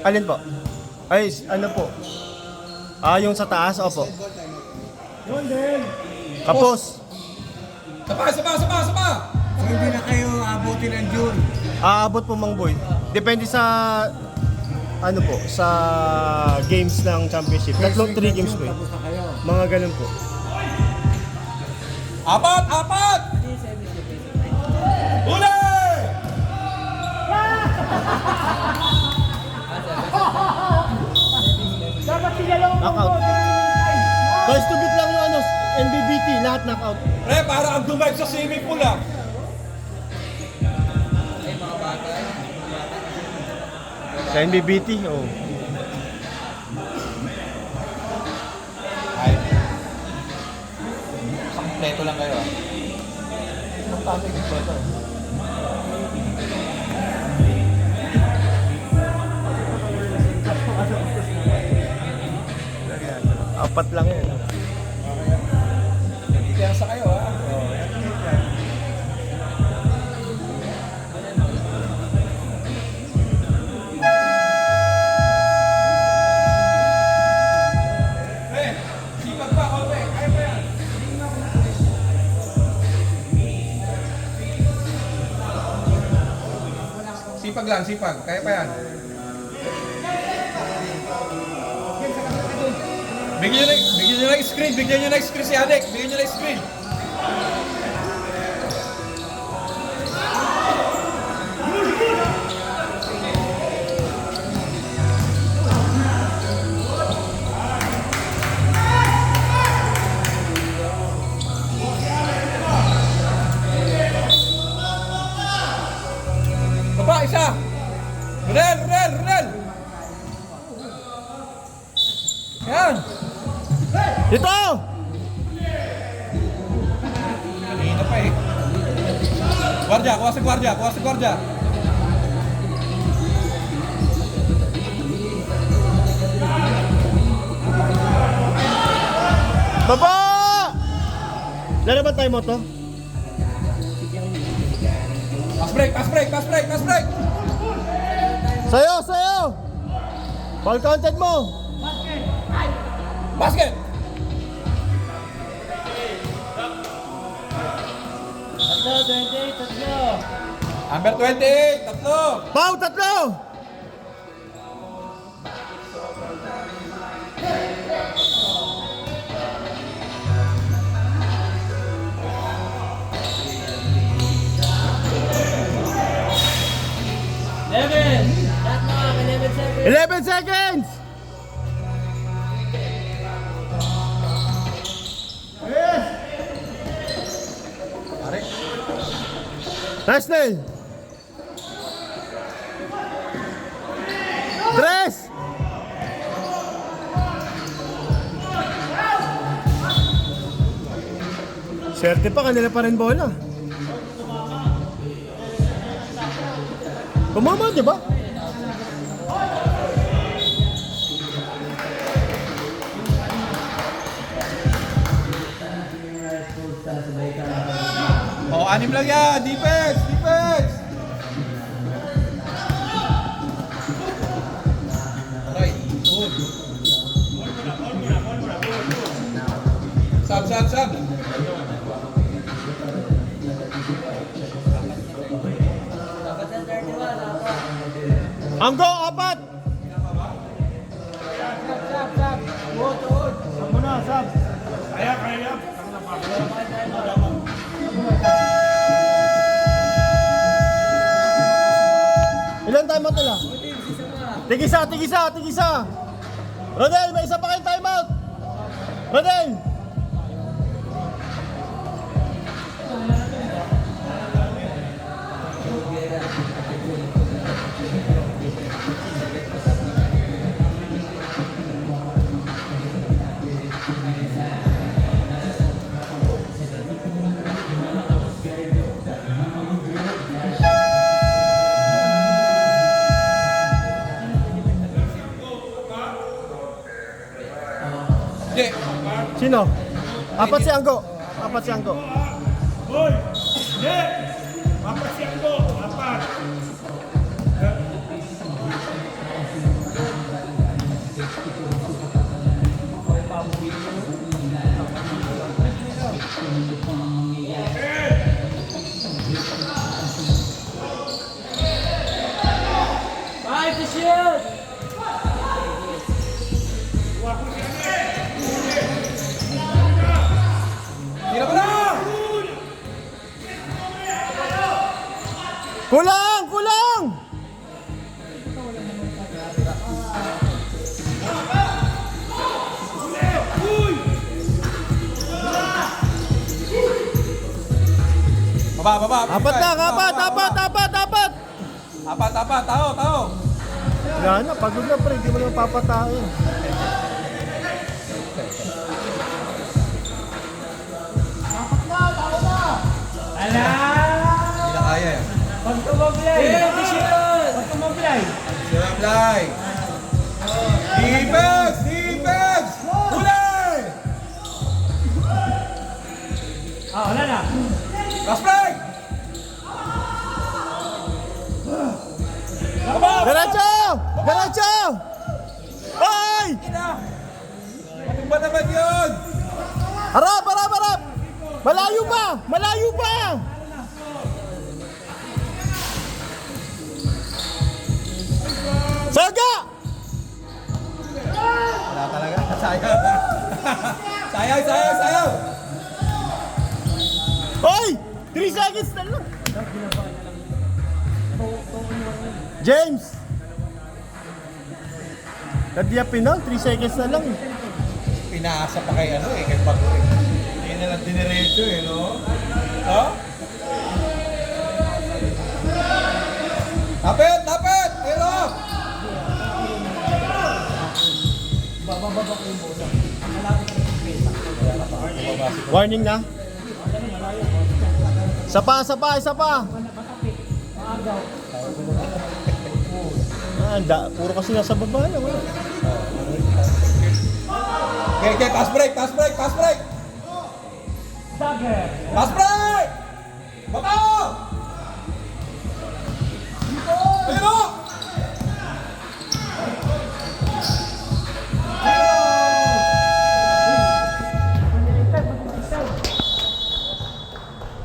Alin po? Ay, ano po? Yung sa taas, opo. Kapos. Sapa! So hindi na kayo abutin ng June. Aabot po Mang Boy. Depende sa ano po, sa games ng championship. Tatlong 3 games po. Tapos na kayo. Mga ganun po. Apat! Huli! Knockout. Guys, to beat lang yung ano, NBBT, lahat knockout. Pre, para ang dumive sa swimming pool ah. Sa NBBT, oh. Kompleto lang kayo ah. Kompleto kompleto. Apat lang yan. Kaya sa kayo ah. Pre, sipag pa, Kolbe. Kaya pa yan. Sipag lang, sipag. Kaya pa yan. Bigyan nyo ng screen, si Adek. Bigyan nyo ng screen. Baba, isa. Runel. Yan. Dito! Kanina pa eh. Guardia, kuha sa guardia. Baba! Lalaban tayo mo to? Pass break. Sayo! Ball counted mo! Basket! Number 28, tatlo! Pau, tatlo! Eleven seconds! Nice name! Dress! Swerte pa, kanila pa rin bola. Tumama, di ba? Oh, 6 lang yan! Defense! Right, good. Sab. Anggo, apat! Ilan time out nila? Tigisa! Rodel, may isa pa kayong time out! Rodel! Hindi. Sino? Apat si Anggo. Hoy! Hindi! Apat si Anggo! Apat! Tira mo na! Kulang! Kulang! Baba. Apat lang, apat! Apat, tao. Wala na, pagod na pre, hindi mo naman papatain. Hindi na kaya eh. Sirablay! Defense! Huli! Wala na. Last break! Baba! Diretso! Diretso! Ay! Ano ba naman yun? Harap! Malayo pa! Saga! Wala talaga. Sayang! Oy! 3 seconds na lang! James! Nadiyapin na, 3 seconds na lang. Pinaasa pa kay kay Pato eh. Hindi na lang diniretso eh, no? Ha? Tapet! Pero! Warning na. Isa pa. Puro kasi nasa baba lang. Okay, pass break! Pass break! Baba!